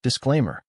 Disclaimer.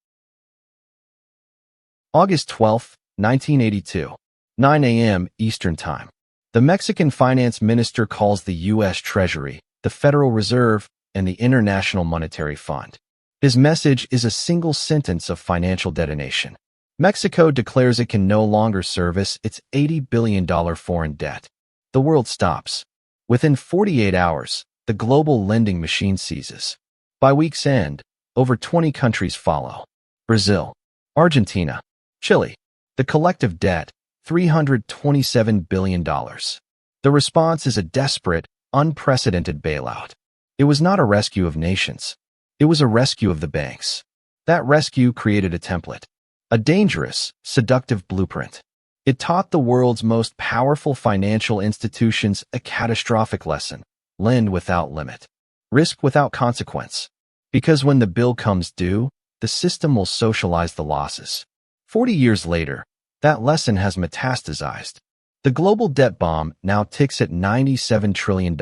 August 12, 1982, 9 a.m. Eastern Time. The Mexican finance minister calls the U.S. Treasury, the Federal Reserve, and the International Monetary Fund. His message is a single sentence of financial detonation. Mexico declares it can no longer service its $80 billion foreign debt. The world stops. Within 48 hours, the global lending machine seizes. By week's end, over 20 countries follow. Brazil, Argentina, Chile. The collective debt, $327 billion. The response is a desperate, unprecedented bailout. It was not a rescue of nations. It was a rescue of the banks. That rescue created a template, a dangerous, seductive blueprint. It taught the world's most powerful financial institutions a catastrophic lesson: lend without limit, risk without consequence. Because when the bill comes due, the system will socialize the losses. 40 years later, that lesson has metastasized. The global debt bomb now ticks at $97 trillion.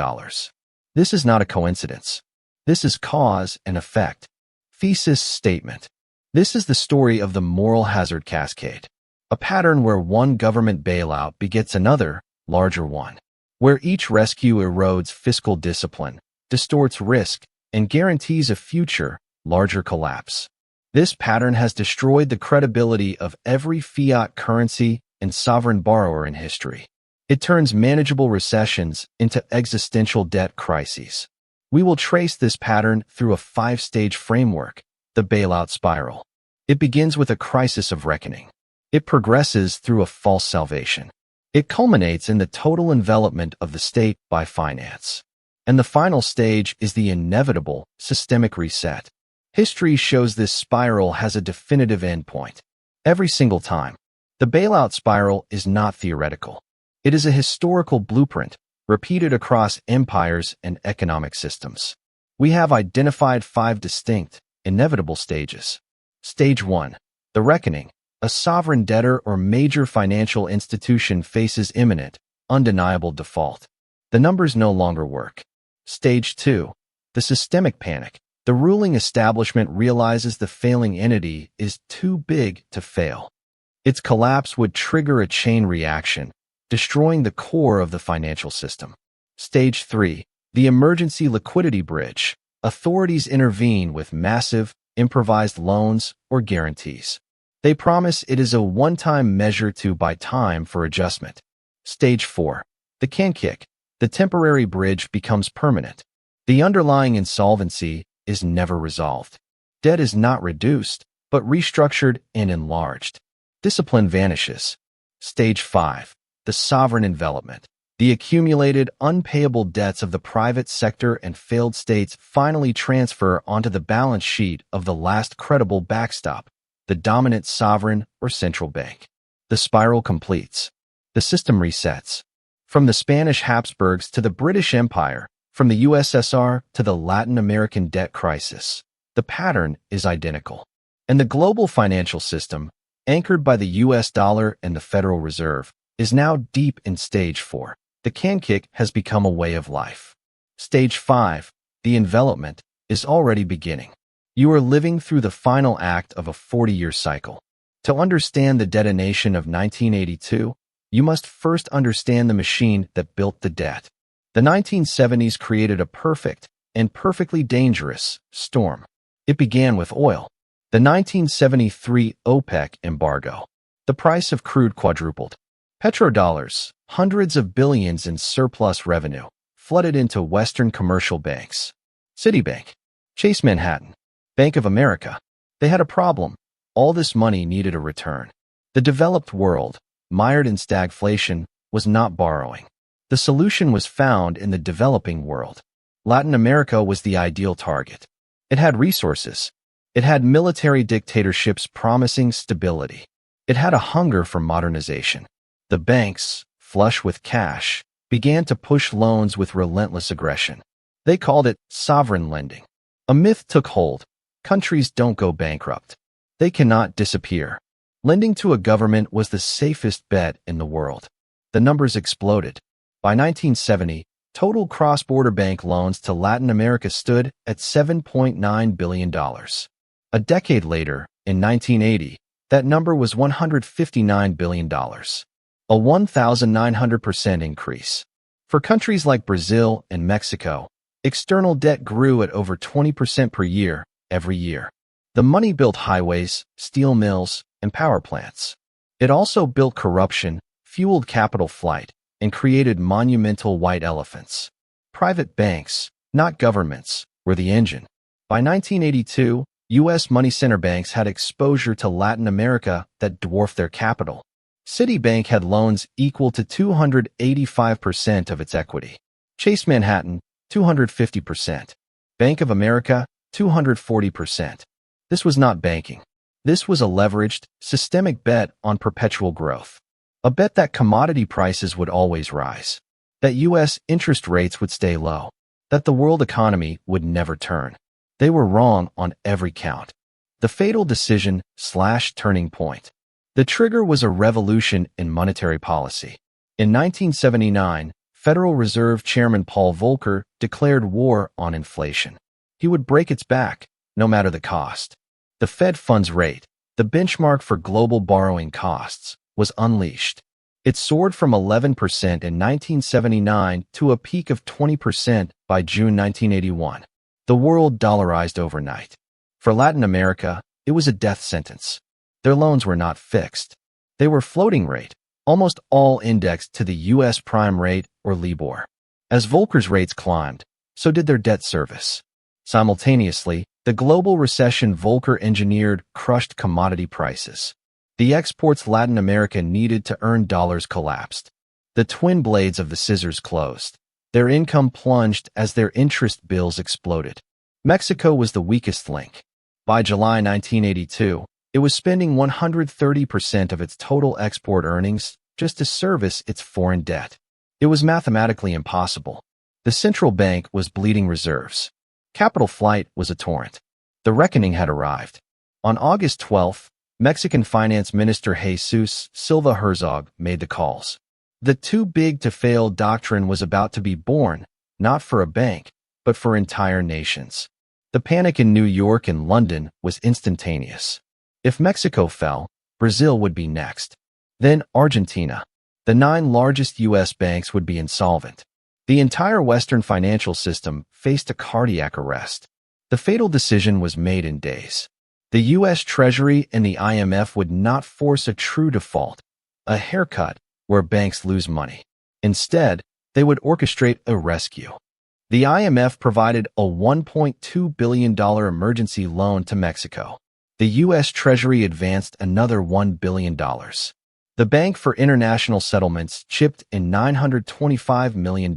This is not a coincidence. This is cause and effect. Thesis statement. This is the story of the moral hazard cascade, a pattern where one government bailout begets another, larger one, where each rescue erodes fiscal discipline, distorts risk, and guarantees a future, larger collapse. This pattern has destroyed the credibility of every fiat currency and sovereign borrower in history. It turns manageable recessions into existential debt crises. We will trace this pattern through a 5-stage framework, the bailout spiral. It begins with a crisis of reckoning. It progresses through a false salvation. It culminates in the total envelopment of the state by finance. And the final stage is the inevitable systemic reset. History shows this spiral has a definitive endpoint. Every single time. The bailout spiral is not theoretical. It is a historical blueprint, repeated across empires and economic systems. We have identified 5 distinct, inevitable stages. Stage 1. The reckoning. A sovereign debtor or major financial institution faces imminent, undeniable default. The numbers no longer work. Stage 2. The systemic panic. The ruling establishment realizes the failing entity is too big to fail. Its collapse would trigger a chain reaction, destroying the core of the financial system. Stage 3. The emergency liquidity bridge. Authorities intervene with massive, improvised loans or guarantees. They promise it is a one-time measure to buy time for adjustment. Stage 4. The can kick. The temporary bridge becomes permanent. The underlying insolvency is never resolved. Debt is not reduced, but restructured and enlarged. Discipline vanishes. Stage 5. The sovereign envelopment. The accumulated, unpayable debts of the private sector and failed states finally transfer onto the balance sheet of the last credible backstop, the dominant sovereign or central bank. The spiral completes. The system resets. From the Spanish Habsburgs to the British Empire, from the USSR to the Latin American debt crisis, the pattern is identical. And the global financial system, anchored by the US dollar and the Federal Reserve, is now deep in Stage 4. The can kick has become a way of life. Stage 5, the envelopment, is already beginning. You are living through the final act of a 40-year cycle. To understand the detonation of 1982, you must first understand the machine that built the debt. The 1970s created a perfect and perfectly dangerous storm. It began with oil. The 1973 OPEC embargo. The price of crude quadrupled. Petrodollars, hundreds of billions in surplus revenue, flooded into Western commercial banks. Citibank, Chase Manhattan, Bank of America. They had a problem. All this money needed a return. The developed world, mired in stagflation, was not borrowing. The solution was found in the developing world. Latin America was the ideal target. It had resources. It had military dictatorships promising stability. It had a hunger for modernization. The banks, flush with cash, began to push loans with relentless aggression. They called it sovereign lending. A myth took hold. Countries don't go bankrupt. They cannot disappear. Lending to a government was the safest bet in the world. The numbers exploded. By 1970, total cross-border bank loans to Latin America stood at $7.9 billion. A decade later, in 1980, that number was $159 billion, a 1,900% increase. For countries like Brazil and Mexico, external debt grew at over 20% per year, every year. The money built highways, steel mills, and power plants. It also built corruption, fueled capital flight, and created monumental white elephants. Private banks, not governments, were the engine. By 1982, U.S. money center banks had exposure to Latin America that dwarfed their capital. Citibank had loans equal to 285% of its equity. Chase Manhattan, 250%. Bank of America, 240%. This was not banking. This was a leveraged, systemic bet on perpetual growth. A bet that commodity prices would always rise, that U.S. interest rates would stay low, that the world economy would never turn. They were wrong on every count. The fatal decision/turning point. The trigger was a revolution in monetary policy. In 1979, Federal Reserve Chairman Paul Volcker declared war on inflation. He would break its back, no matter the cost. The Fed funds rate, the benchmark for global borrowing costs, was unleashed. It soared from 11% in 1979 to a peak of 20% by June 1981. The world dollarized overnight. For Latin America, it was a death sentence. Their loans were not fixed. They were floating rate, almost all indexed to the U.S. prime rate or LIBOR. As Volcker's rates climbed, so did their debt service. Simultaneously, the global recession Volcker engineered crushed commodity prices. The exports Latin America needed to earn dollars collapsed. The twin blades of the scissors closed. Their income plunged as their interest bills exploded. Mexico was the weakest link. By July 1982, it was spending 130% of its total export earnings just to service its foreign debt. It was mathematically impossible. The central bank was bleeding reserves. Capital flight was a torrent. The reckoning had arrived. On August 12th, Mexican Finance Minister Jesus Silva Herzog made the calls. The too-big-to-fail doctrine was about to be born, not for a bank, but for entire nations. The panic in New York and London was instantaneous. If Mexico fell, Brazil would be next. Then Argentina. The 9 largest U.S. banks would be insolvent. The entire Western financial system faced a cardiac arrest. The fatal decision was made in days. The U.S. Treasury and the IMF would not force a true default, a haircut, where banks lose money. Instead, they would orchestrate a rescue. The IMF provided a $1.2 billion emergency loan to Mexico. The U.S. Treasury advanced another $1 billion. The Bank for International Settlements chipped in $925 million.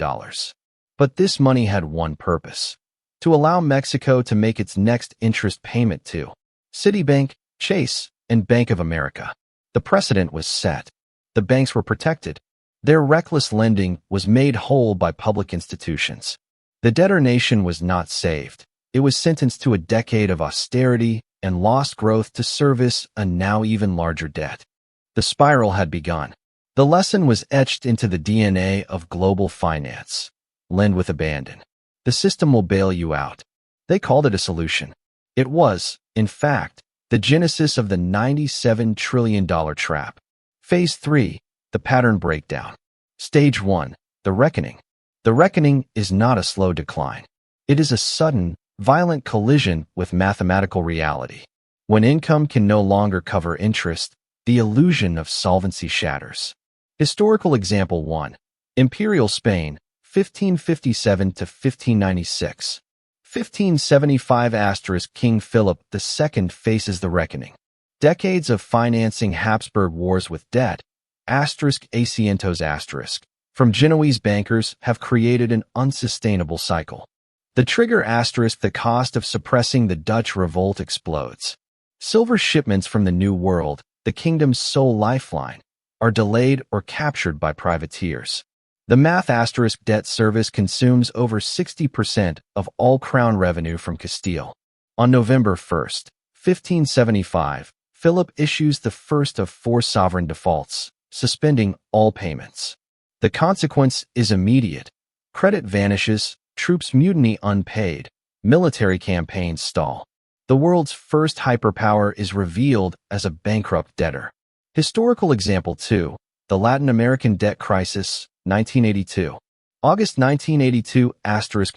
But this money had one purpose: to allow Mexico to make its next interest payment to Citibank, Chase, and Bank of America. The precedent was set. The banks were protected. Their reckless lending was made whole by public institutions. The debtor nation was not saved. It was sentenced to a decade of austerity and lost growth to service a now even larger debt. The spiral had begun. The lesson was etched into the DNA of global finance. Lend with abandon. The system will bail you out. They called it a solution. It was, in fact, the genesis of the $97 trillion trap. Phase 3, the pattern breakdown. Stage 1, the reckoning. The reckoning is not a slow decline. It is a sudden, violent collision with mathematical reality. When income can no longer cover interest, the illusion of solvency shatters. Historical example 1. Imperial Spain, 1557 to 1596. 1575 * King Philip II faces the reckoning. Decades of financing Habsburg wars with debt, *asientos*, from Genoese bankers have created an unsustainable cycle. The trigger *, the cost of suppressing the Dutch revolt explodes. Silver shipments from the New World, the kingdom's sole lifeline, are delayed or captured by privateers. The math * debt service consumes over 60% of all crown revenue from Castile. On November 1st, 1575, Philip issues the first of 4 sovereign defaults, suspending all payments. The consequence is immediate. Credit vanishes, troops mutiny unpaid, military campaigns stall. The world's first hyperpower is revealed as a bankrupt debtor. Historical example 2. The Latin American debt crisis, 1982. August 1982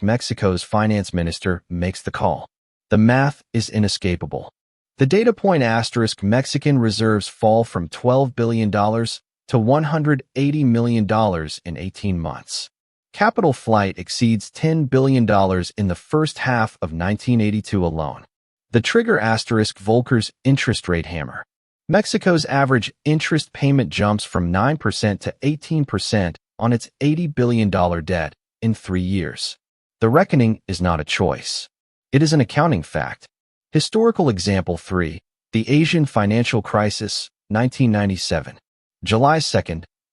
*, Mexico's finance minister makes the call. The math is inescapable. The data point * Mexican reserves fall from $12 billion to $180 million in 18 months. Capital flight exceeds $10 billion in the first half of 1982 alone. The trigger * Volcker's interest rate hammer. Mexico's average interest payment jumps from 9% to 18% on its $80 billion debt in 3 years. The reckoning is not a choice. It is an accounting fact. Historical example 3. The Asian financial crisis, 1997. July 2,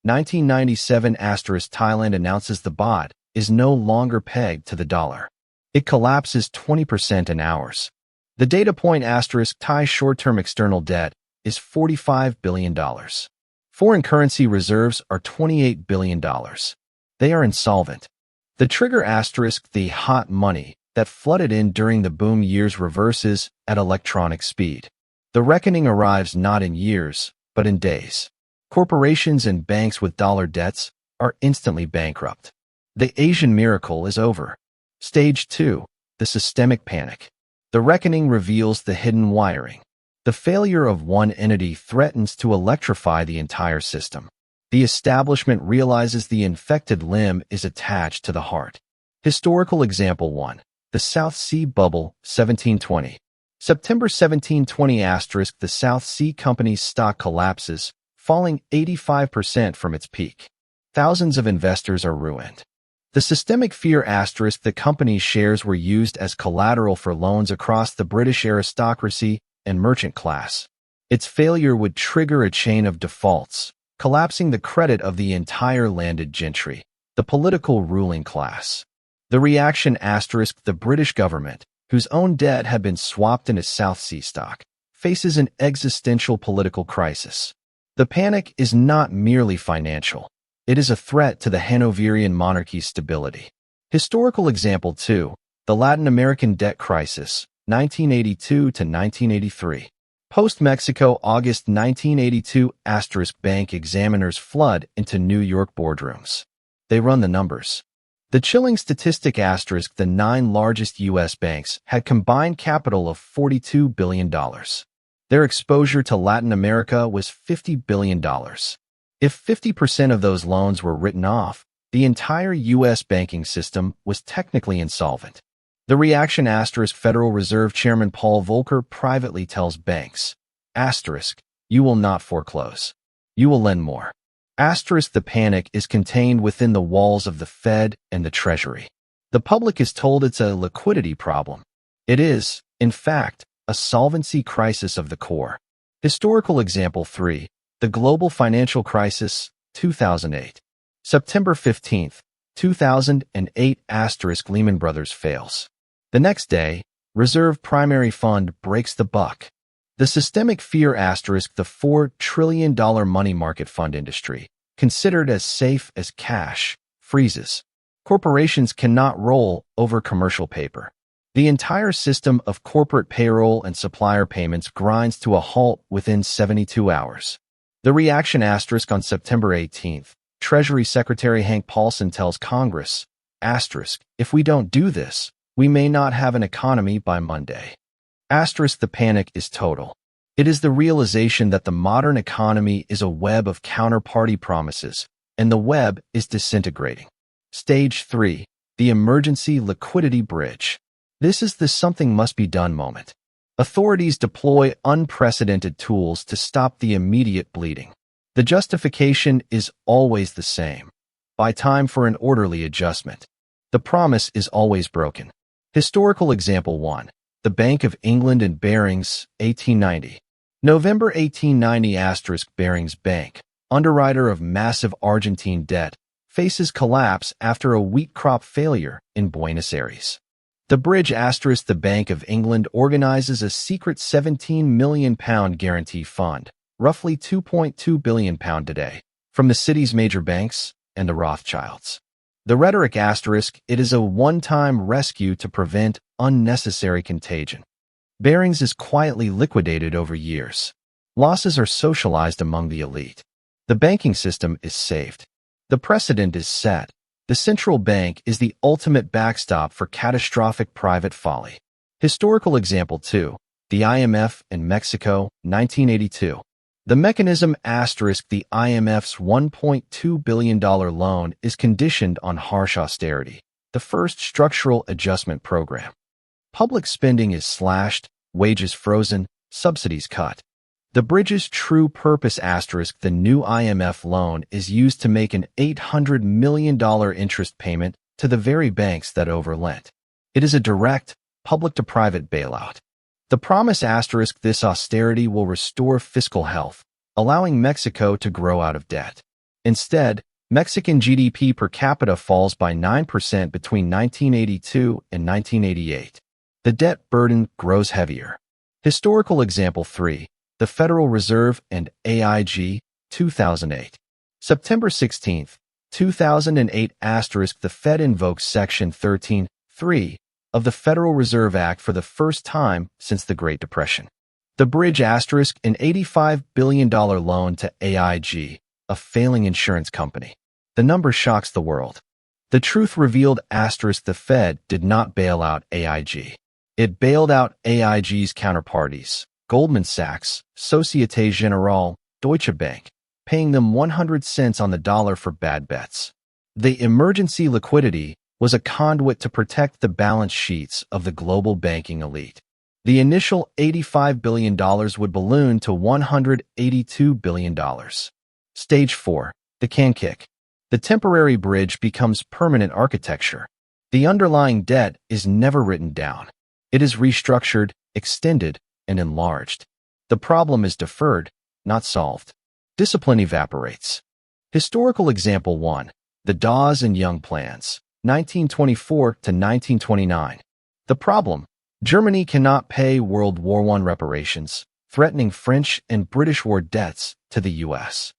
1997 * Thailand announces the baht is no longer pegged to the dollar. It collapses 20% in hours. The data point * Thai short-term external debt is $45 billion. Foreign currency reserves are $28 billion. They are insolvent. The trigger * the hot money that flooded in during the boom years reverses at electronic speed. The reckoning arrives not in years, but in days. Corporations and banks with dollar debts are instantly bankrupt. The Asian miracle is over. Stage 2. The systemic panic. The reckoning reveals the hidden wiring. The failure of one entity threatens to electrify the entire system. The establishment realizes the infected limb is attached to the heart. Historical example 1. The South Sea Bubble, 1720. September 1720 * the South Sea Company's stock collapses, falling 85% from its peak. Thousands of investors are ruined. The systemic fear * the company's shares were used as collateral for loans across the British aristocracy and merchant class. Its failure would trigger a chain of defaults, collapsing the credit of the entire landed gentry, the political ruling class. The reaction * the British government, whose own debt had been swapped into South Sea stock, faces an existential political crisis. The panic is not merely financial. It is a threat to the Hanoverian monarchy's stability. Historical example 2. The Latin American debt crisis, 1982 to 1983. Post-Mexico August 1982 * bank examiners flood into New York boardrooms. They run the numbers. The chilling statistic * the 9 largest U.S. banks had combined capital of $42 billion. Their exposure to Latin America was $50 billion. If 50% of those loans were written off, the entire U.S. banking system was technically insolvent. The reaction * Federal Reserve Chairman Paul Volcker privately tells banks, * you will not foreclose. You will lend more. * The panic is contained within the walls of the Fed and the Treasury. The public is told it's a liquidity problem. It is, in fact, a solvency crisis of the core. Historical example 3. The Global Financial Crisis, 2008. September 15, 2008 * Lehman Brothers fails. The next day, Reserve Primary Fund breaks the buck. The systemic fear * the $4 trillion money market fund industry, considered as safe as cash, freezes. Corporations cannot roll over commercial paper. The entire system of corporate payroll and supplier payments grinds to a halt within 72 hours. The reaction * on September 18, Treasury Secretary Hank Paulson tells Congress, * if we don't do this, we may not have an economy by Monday. * The panic is total. It is the realization that the modern economy is a web of counterparty promises, and the web is disintegrating. Stage 3. The Emergency Liquidity Bridge. This is the something must be done moment. Authorities deploy unprecedented tools to stop the immediate bleeding. The justification is always the same. Buy time for an orderly adjustment. The promise is always broken. Historical example 1. The Bank of England and Barings, 1890. November 1890 * Barings Bank, underwriter of massive Argentine debt, faces collapse after a wheat crop failure in Buenos Aires. The bridge * the Bank of England organizes a secret £17 million guarantee fund, roughly £2.2 billion today, from the city's major banks and the Rothschilds. The rhetoric * it is a one-time rescue to prevent unnecessary contagion. Barings is quietly liquidated over years. Losses are socialized among the elite. The banking system is saved. The precedent is set. The central bank is the ultimate backstop for catastrophic private folly. Historical example 2. The IMF in Mexico, 1982. The mechanism *, the IMF's $1.2 billion loan is conditioned on harsh austerity, the first structural adjustment program. Public spending is slashed, wages frozen, subsidies cut. The bridge's true purpose *, the new IMF loan is used to make an $800 million interest payment to the very banks that overlent. It is a direct, public-to-private bailout. The promise *, this austerity will restore fiscal health, allowing Mexico to grow out of debt. Instead, Mexican GDP per capita falls by 9% between 1982 and 1988. The debt burden grows heavier. Historical example 3. The Federal Reserve and AIG, 2008. September 16, 2008 *, the Fed invokes Section 13(3) of the Federal Reserve Act for the first time since the Great Depression. The bridge *, an $85 billion loan to AIG, a failing insurance company. The number shocks the world. The truth revealed *, the Fed did not bail out AIG. It bailed out AIG's counterparties, Goldman Sachs, Société Générale, Deutsche Bank, paying them 100 cents on the dollar for bad bets. The emergency liquidity was a conduit to protect the balance sheets of the global banking elite. The initial $85 billion would balloon to $182 billion. Stage 4. The can kick. The temporary bridge becomes permanent architecture. The underlying debt is never written down. It is restructured, extended, and enlarged. The problem is deferred, not solved. Discipline evaporates. Historical example 1. The Dawes and Young plans, 1924 to 1929. The problem: Germany cannot pay World War I reparations, threatening French and British war debts to the U.S.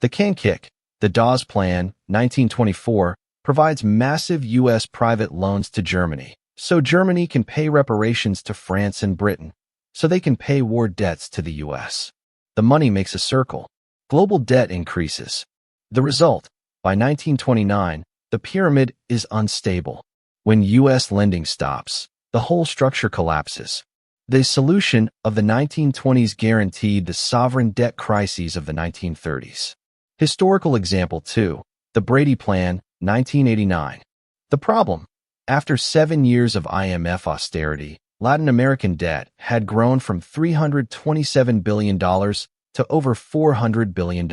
The can kick. The Dawes Plan, 1924, provides massive U.S. private loans to Germany, so Germany can pay reparations to France and Britain, so they can pay war debts to the U.S. The money makes a circle. Global debt increases. The result: by 1929, the pyramid is unstable. When U.S. lending stops, the whole structure collapses. The solution of the 1920s guaranteed the sovereign debt crises of the 1930s. Historical example 2. The Brady Plan, 1989. The problem: after 7 years of IMF austerity, Latin American debt had grown from $327 billion to over $400 billion.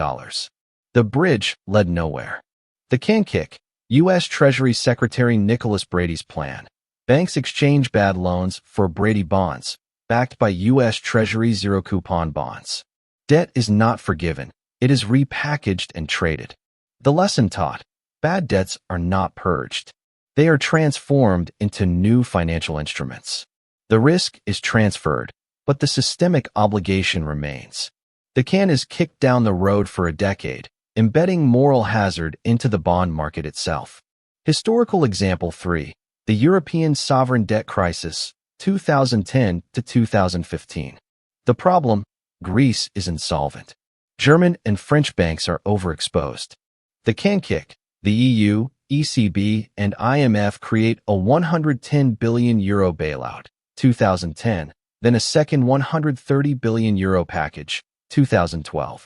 The bridge led nowhere. The can kick. U.S. Treasury Secretary Nicholas Brady's plan. Banks exchange bad loans for Brady bonds, backed by U.S. Treasury zero-coupon bonds. Debt is not forgiven. It is repackaged and traded. The lesson taught: bad debts are not purged. They are transformed into new financial instruments. The risk is transferred, but the systemic obligation remains. The can is kicked down the road for a decade, embedding moral hazard into the bond market itself. Historical example 3. The European sovereign debt crisis, 2010 to 2015. The problem: Greece is insolvent. German and French banks are overexposed. The can kick. The EU, ECB, and IMF create a €110 billion bailout, 2010, then a second €130 billion package, 2012.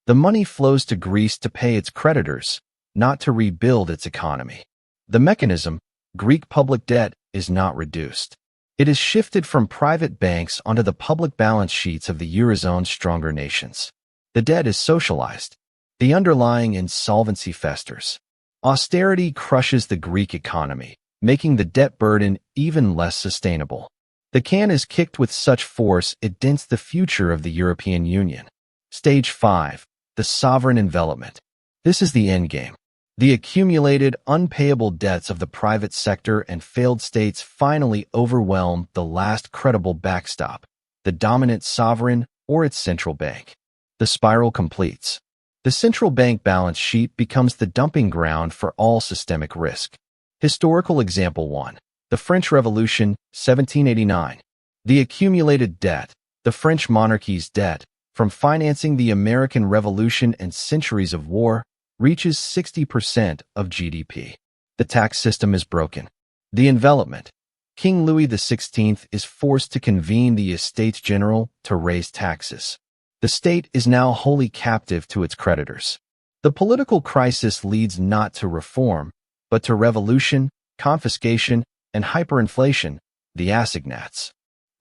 The money flows to Greece to pay its creditors, not to rebuild its economy. The mechanism: Greek public debt is not reduced. It is shifted from private banks onto the public balance sheets of the Eurozone's stronger nations. The debt is socialized. The underlying insolvency festers. Austerity crushes the Greek economy, making the debt burden even less sustainable. The can is kicked with such force it dents the future of the European Union. Stage 5. The Sovereign Envelopment. This is the endgame. The accumulated, unpayable debts of the private sector and failed states finally overwhelm the last credible backstop, the dominant sovereign or its central bank. The spiral completes. The central bank balance sheet becomes the dumping ground for all systemic risk. Historical example 1. The French Revolution, 1789. The accumulated debt, the French monarchy's debt, from financing the American Revolution and centuries of war, reaches 60% of GDP. The tax system is broken. The envelopment. King Louis XVI is forced to convene the Estates General to raise taxes. The state is now wholly captive to its creditors. The political crisis leads not to reform, but to revolution, confiscation, and hyperinflation, the assignats.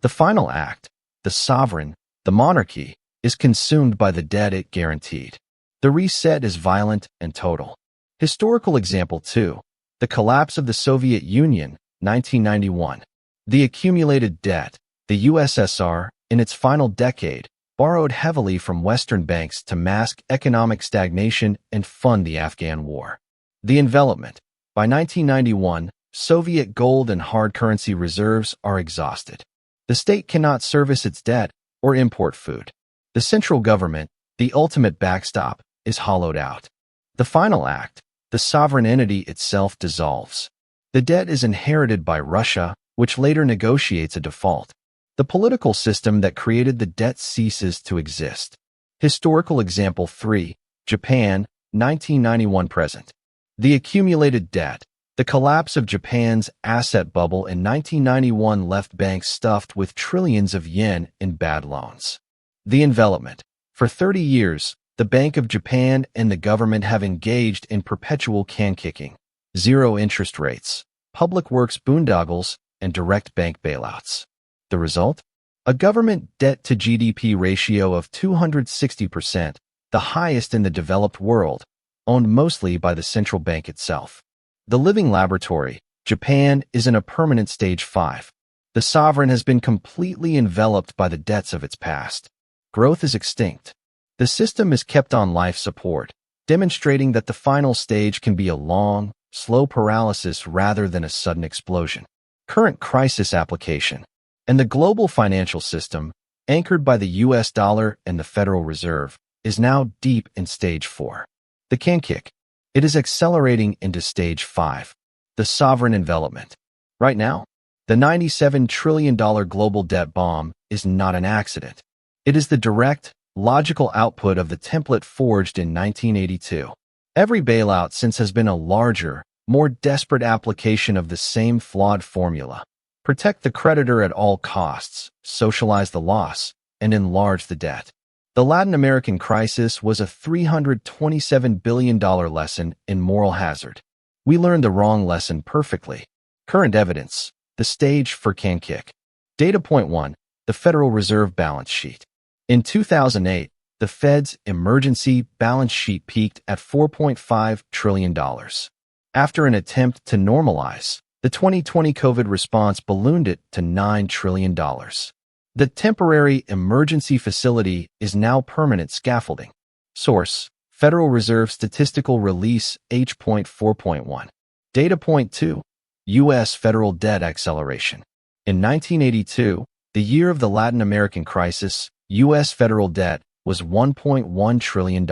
The final act, the sovereign, the monarchy, is consumed by the debt it guaranteed. The reset is violent and total. Historical example 2. The collapse of the Soviet Union, 1991. The accumulated debt, the USSR, in its final decade, borrowed heavily from Western banks to mask economic stagnation and fund the Afghan war. The envelopment. By 1991, Soviet gold and hard currency reserves are exhausted. The state cannot service its debt or import food. The central government, the ultimate backstop, is hollowed out. The final act, the sovereign entity itself dissolves. The debt is inherited by Russia, which later negotiates a default. The political system that created the debt ceases to exist. Historical example 3. Japan, 1991-present. The accumulated debt. The collapse of Japan's asset bubble in 1991 left banks stuffed with trillions of yen in bad loans. The envelopment. For 30 years, the Bank of Japan and the government have engaged in perpetual can-kicking, zero interest rates, public works boondoggles, and direct bank bailouts. The result? A government debt-to-GDP ratio of 260%, the highest in the developed world, owned mostly by the central bank itself. The living laboratory, Japan, is in a permanent stage 5. The sovereign has been completely enveloped by the debts of its past. Growth is extinct. The system is kept on life support, demonstrating that the final stage can be a long, slow paralysis rather than a sudden explosion. Current crisis application. And the global financial system, anchored by the US dollar and the Federal Reserve, is now deep in stage 4. The can kick. It is accelerating into stage 5, the sovereign envelopment. Right now, the $97 trillion global debt bomb is not an accident. It is the direct, logical output of the template forged in 1982. Every bailout since has been a larger, more desperate application of the same flawed formula. Protect the creditor at all costs, socialize the loss, and enlarge the debt. The Latin American crisis was a $327 billion lesson in moral hazard. We learned the wrong lesson perfectly. Current evidence, the stage for can kick. Data point 1, the Federal Reserve balance sheet. In 2008, the Fed's emergency balance sheet peaked at $4.5 trillion. After an attempt to normalize, the 2020 COVID response ballooned it to $9 trillion. The temporary emergency facility is now permanent scaffolding. Source: Federal Reserve Statistical Release H.4.1. Data point 2. U.S. federal debt acceleration. In 1982, the year of the Latin American crisis, U.S. federal debt was $1.1 trillion.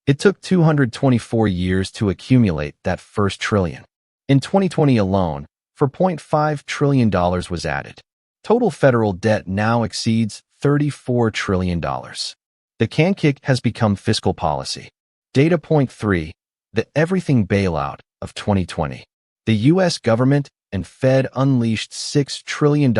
It took 224 years to accumulate that first trillion. In 2020 alone, $4.5 trillion was added. Total federal debt now exceeds $34 trillion. The can kick has become fiscal policy. Data point 3, the everything bailout of 2020. The U.S. government and Fed unleashed $6 trillion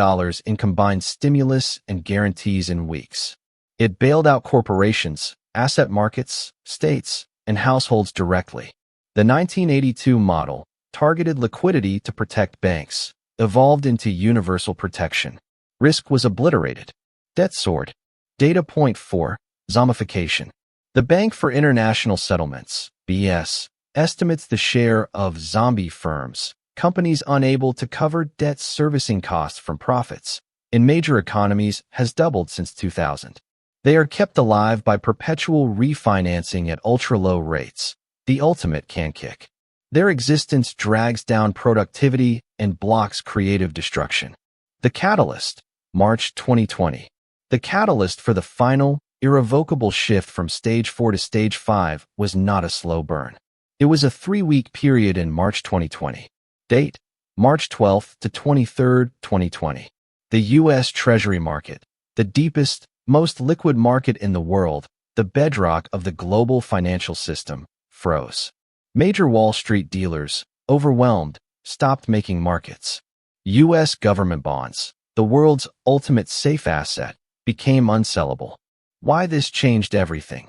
in combined stimulus and guarantees in weeks. It bailed out corporations, asset markets, states, and households directly. The 1982 model, targeted liquidity to protect banks, evolved into universal protection. Risk was obliterated. Debt soared. Data point 4, zombification. The Bank for International Settlements, BS, estimates the share of zombie firms, companies unable to cover debt servicing costs from profits, in major economies has doubled since 2000. They are kept alive by perpetual refinancing at ultra-low rates, the ultimate can kick. Their existence drags down productivity and blocks creative destruction. The catalyst, March 2020. The catalyst for the final, irrevocable shift from stage 4 to stage 5 was not a slow burn. It was a 3-week period in March 2020. Date, March 12th to 23rd, 2020. The U.S. Treasury market, the deepest, most liquid market in the world, the bedrock of the global financial system, froze. Major Wall Street dealers, overwhelmed, stopped making markets. U.S. government bonds, the world's ultimate safe asset, became unsellable. Why this changed everything?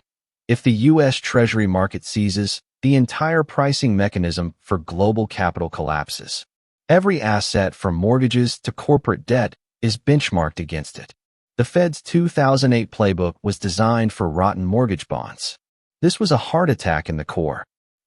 If the U.S. Treasury market seizes, the entire pricing mechanism for global capital collapses. Every asset from mortgages to corporate debt is benchmarked against it. The Fed's 2008 playbook was designed for rotten mortgage bonds. This was a heart attack in the core.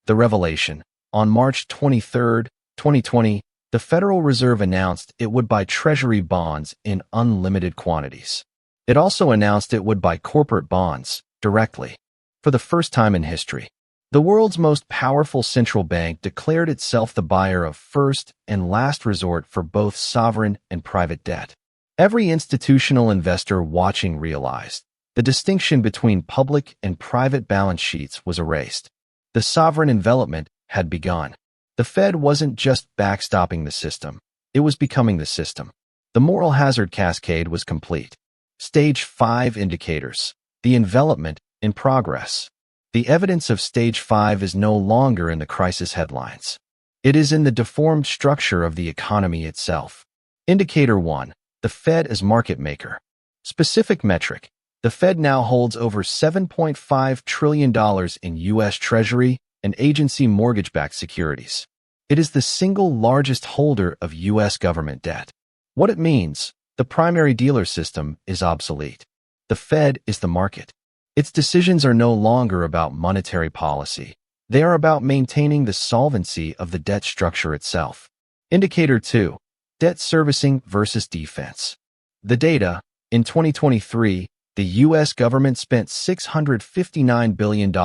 The revelation. On March 23, 2020, the Federal Reserve announced it would buy Treasury bonds in unlimited quantities. It also announced it would buy corporate bonds directly. For the first time in history, the world's most powerful central bank declared itself the buyer of first and last resort for both sovereign and private debt. Every institutional investor watching realized the distinction between public and private balance sheets was erased. The sovereign envelopment had begun. The Fed wasn't just backstopping the system, it was becoming the system. The moral hazard cascade was complete. Stage 5 indicators. The envelopment in progress. The evidence of Stage 5 is no longer in the crisis headlines. It is in the deformed structure of the economy itself. Indicator 1. The Fed as market maker. Specific metric. The Fed now holds over $7.5 trillion in U.S. Treasury and agency mortgage-backed securities. It is the single largest holder of U.S. government debt. What it means, the primary dealer system is obsolete. The Fed is the market. Its decisions are no longer about monetary policy. They are about maintaining the solvency of the debt structure itself. Indicator 2. Debt servicing versus defense. The data. In 2023, the U.S. government spent $659 billion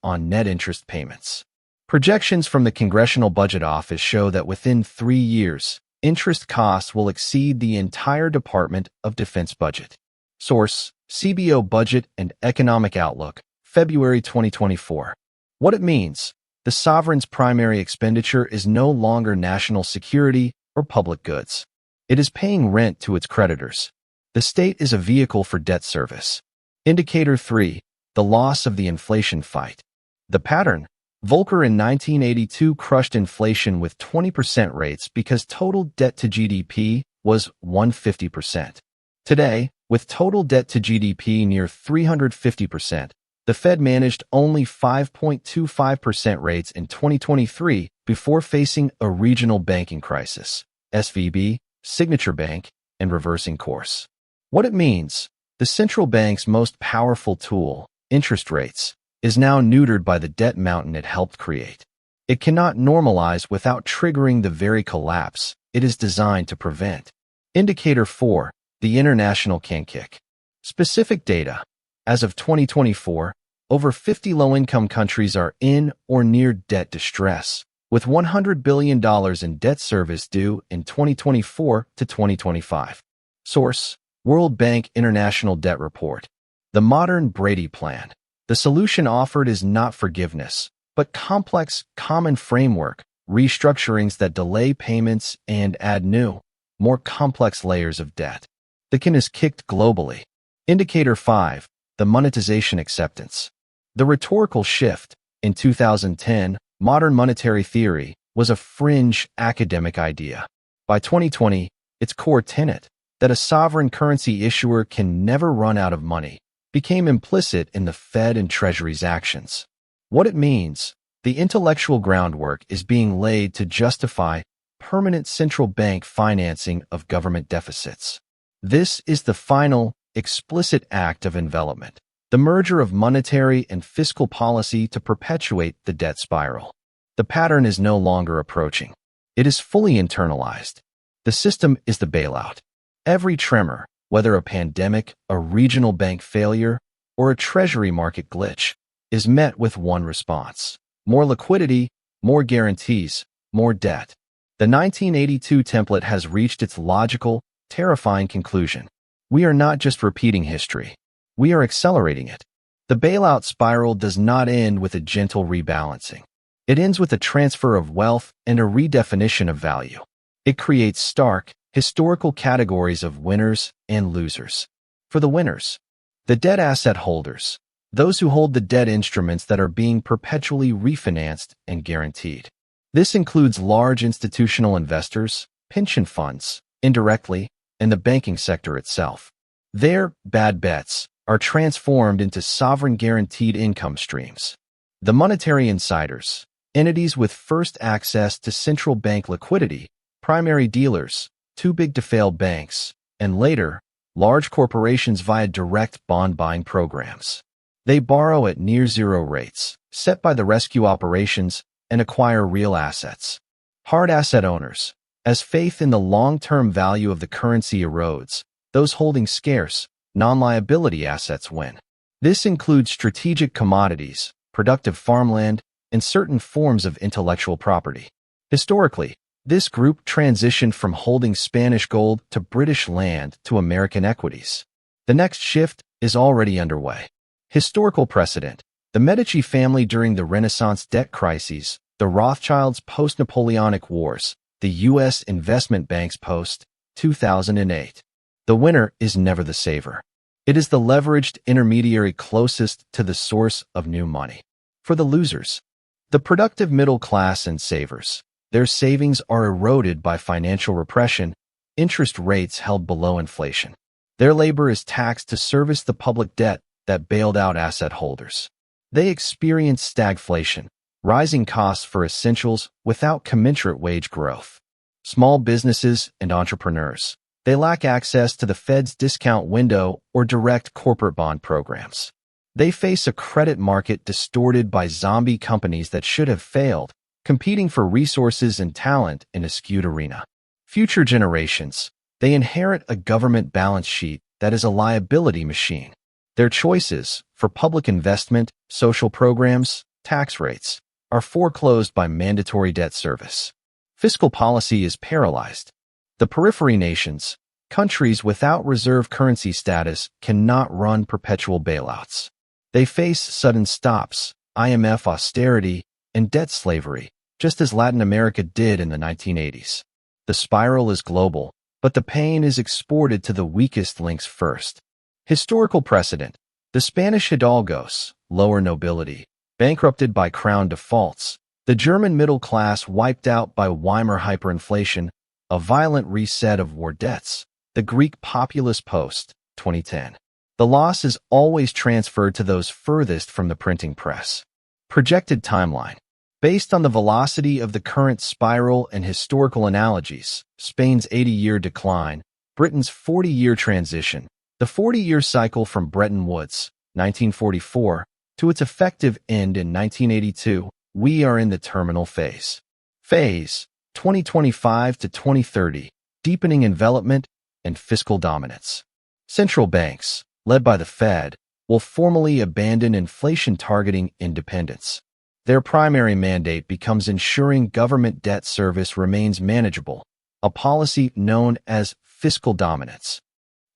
on net interest payments. Projections from the Congressional Budget Office show that within 3 years, interest costs will exceed the entire Department of Defense budget. Source: CBO Budget and Economic Outlook, February 2024. What it means: the sovereign's primary expenditure is no longer national security or public goods. It is paying rent to its creditors. The state is a vehicle for debt service. Indicator 3. The loss of the inflation fight. The pattern. Volcker in 1982 crushed inflation with 20% rates because total debt to GDP was 150%. Today, with total debt to GDP near 350%, the Fed managed only 5.25% rates in 2023 before facing a regional banking crisis, SVB, Signature Bank, and reversing course. What it means: the central bank's most powerful tool, interest rates, is now neutered by the debt mountain it helped create. It cannot normalize without triggering the very collapse it is designed to prevent. Indicator 4. The international can kick. Specific data. As of 2024, over 50 low-income countries are in or near debt distress, with $100 billion in debt service due in 2024 to 2025. Source: World Bank International Debt Report. The modern Brady Plan. The solution offered is not forgiveness, but complex, common framework, restructurings that delay payments and add new, more complex layers of debt. The can is kicked globally. Indicator 5. The monetization acceptance. The rhetorical shift. In 2010, modern monetary theory was a fringe academic idea. By 2020, its core tenet, that a sovereign currency issuer can never run out of money, became implicit in the Fed and Treasury's actions. What it means: the intellectual groundwork is being laid to justify permanent central bank financing of government deficits. This is the final, explicit act of envelopment, the merger of monetary and fiscal policy to perpetuate the debt spiral. The pattern is no longer approaching. It is fully internalized. The system is the bailout. Every tremor, whether a pandemic, a regional bank failure, or a treasury market glitch, is met with one response: more liquidity, more guarantees, more debt. The 1982 template has reached its logical, terrifying conclusion. We are not just repeating history. We are accelerating it. The bailout spiral does not end with a gentle rebalancing. It ends with a transfer of wealth and a redefinition of value. It creates stark, Historical categories of winners and losers. For the winners, the debt asset holders, those who hold the debt instruments that are being perpetually refinanced and guaranteed. This includes large institutional investors, pension funds, indirectly, and the banking sector itself. Their bad bets are transformed into sovereign guaranteed income streams. The monetary insiders, entities with first access to central bank liquidity, primary dealers, too big to fail banks, and later, large corporations via direct bond buying programs. They borrow at near zero rates, set by the rescue operations, and acquire real assets. Hard asset owners, as faith in the long-term value of the currency erodes, those holding scarce, non-liability assets win. This includes strategic commodities, productive farmland, and certain forms of intellectual property. Historically, this group transitioned from holding Spanish gold to British land to American equities. The next shift is already underway. Historical precedent: the Medici family during the Renaissance debt crises, the Rothschilds post-Napoleonic Wars, the U.S. investment banks post-2008. The winner is never the saver. It is the leveraged intermediary closest to the source of new money. For the losers, the productive middle class and savers, their savings are eroded by financial repression, interest rates held below inflation. Their labor is taxed to service the public debt that bailed out asset holders. They experience stagflation, rising costs for essentials without commensurate wage growth. Small businesses and entrepreneurs, they lack access to the Fed's discount window or direct corporate bond programs. They face a credit market distorted by zombie companies that should have failed, competing for resources and talent in a skewed arena. Future generations, they inherit a government balance sheet that is a liability machine. Their choices for public investment, social programs, tax rates are foreclosed by mandatory debt service. Fiscal policy is paralyzed. The periphery nations, countries without reserve currency status, cannot run perpetual bailouts. They face sudden stops, IMF austerity, and debt slavery, just as Latin America did in the 1980s. The spiral is global, but the pain is exported to the weakest links first. Historical precedent: the Spanish hidalgos, lower nobility, bankrupted by crown defaults, the German middle class wiped out by Weimar hyperinflation, a violent reset of war debts, the Greek populace post-2010. The loss is always transferred to those furthest from the printing press. Projected timeline: based on the velocity of the current spiral and historical analogies, Spain's 80-year decline, Britain's 40-year transition, the 40-year cycle from Bretton Woods, 1944, to its effective end in 1982, we are in the terminal phase. Phase 2025 to 2030, deepening envelopment and fiscal dominance. Central banks, led by the Fed, will formally abandon inflation-targeting independence. Their primary mandate becomes ensuring government debt service remains manageable, a policy known as fiscal dominance.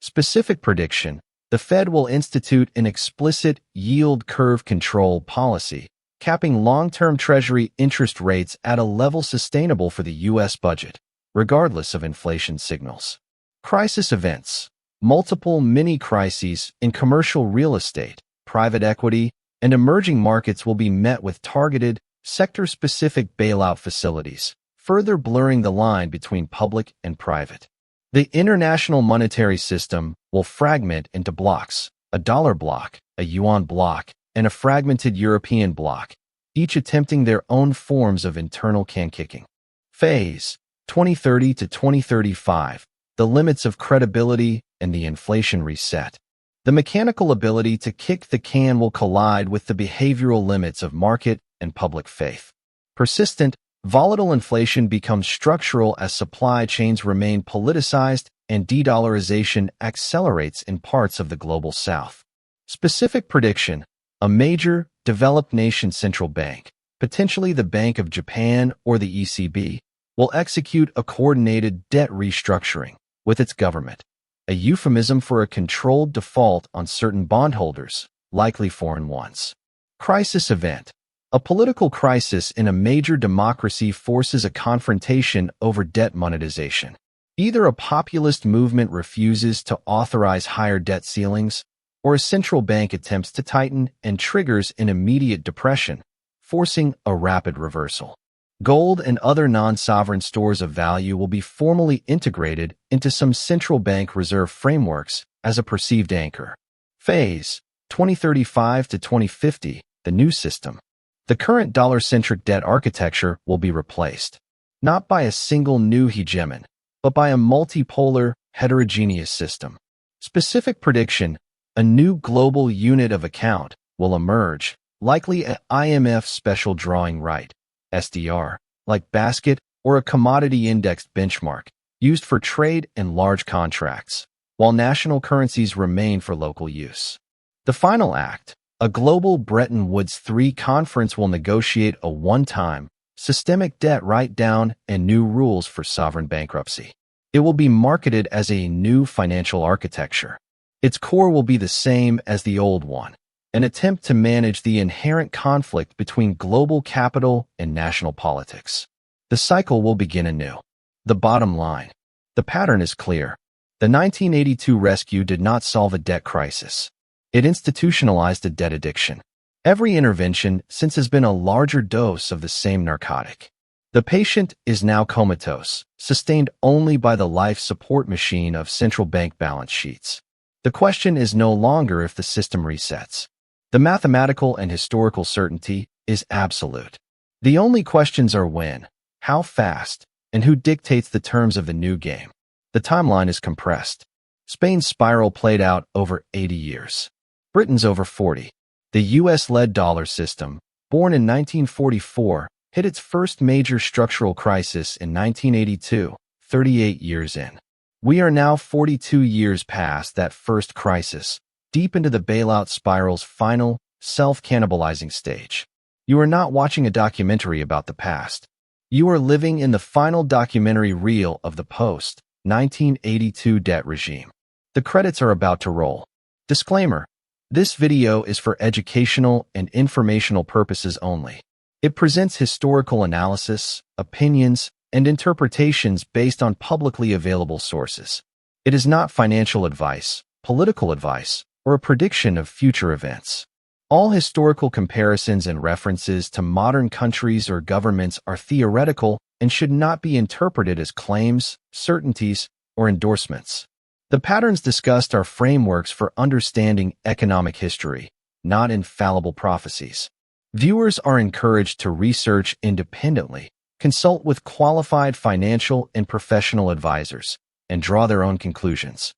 Specific prediction: the Fed will institute an explicit yield curve control policy, capping long-term Treasury interest rates at a level sustainable for the U.S. budget, regardless of inflation signals. Crisis events: multiple mini-crises in commercial real estate, private equity, and emerging markets will be met with targeted, sector-specific bailout facilities, further blurring the line between public and private. The international monetary system will fragment into blocks: a dollar block, a yuan block, and a fragmented European bloc, each attempting their own forms of internal can-kicking. Phase 2030 to 2035, the limits of credibility and the inflation reset. The mechanical ability to kick the can will collide with the behavioral limits of market and public faith. Persistent, volatile inflation becomes structural as supply chains remain politicized and de-dollarization accelerates in parts of the global south. Specific prediction: a major, developed nation central bank, potentially the Bank of Japan or the ECB, will execute a coordinated debt restructuring with its government, a euphemism for a controlled default on certain bondholders, likely foreign ones. Crisis event: a political crisis in a major democracy forces a confrontation over debt monetization. Either a populist movement refuses to authorize higher debt ceilings, or a central bank attempts to tighten and triggers an immediate depression, forcing a rapid reversal. Gold and other non-sovereign stores of value will be formally integrated into some central bank reserve frameworks as a perceived anchor. Phase 2035 to 2050, the new system. The current dollar-centric debt architecture will be replaced, not by a single new hegemon, but by a multipolar, heterogeneous system. Specific prediction: a new global unit of account will emerge, likely an IMF special drawing right, SDR, like basket or a commodity-indexed benchmark, used for trade and large contracts, while national currencies remain for local use. The final act, a global Bretton Woods III conference, will negotiate a one-time, systemic debt write-down and new rules for sovereign bankruptcy. It will be marketed as a new financial architecture. Its core will be the same as the old one, an attempt to manage the inherent conflict between global capital and national politics. The cycle will begin anew. The bottom line: the pattern is clear. The 1982 rescue did not solve a debt crisis. It institutionalized a debt addiction. Every intervention since has been a larger dose of the same narcotic. The patient is now comatose, sustained only by the life support machine of central bank balance sheets. The question is no longer if the system resets. The mathematical and historical certainty is absolute. The only questions are when, how fast, and who dictates the terms of the new game. The timeline is compressed. Spain's spiral played out over 80 years. Britain's over 40. The US-led dollar system, born in 1944, hit its first major structural crisis in 1982, 38 years in. We are now 42 years past that first crisis, deep into the bailout spiral's final, self-cannibalizing stage. You are not watching a documentary about the past. You are living in the final documentary reel of the post-1982 debt regime. The credits are about to roll. Disclaimer: this video is for educational and informational purposes only. It presents historical analysis, opinions, and interpretations based on publicly available sources. It is not financial advice, political advice, or a prediction of future events. All historical comparisons and references to modern countries or governments are theoretical and should not be interpreted as claims, certainties, or endorsements. The patterns discussed are frameworks for understanding economic history, not infallible prophecies. Viewers are encouraged to research independently, consult with qualified financial and professional advisors, and draw their own conclusions.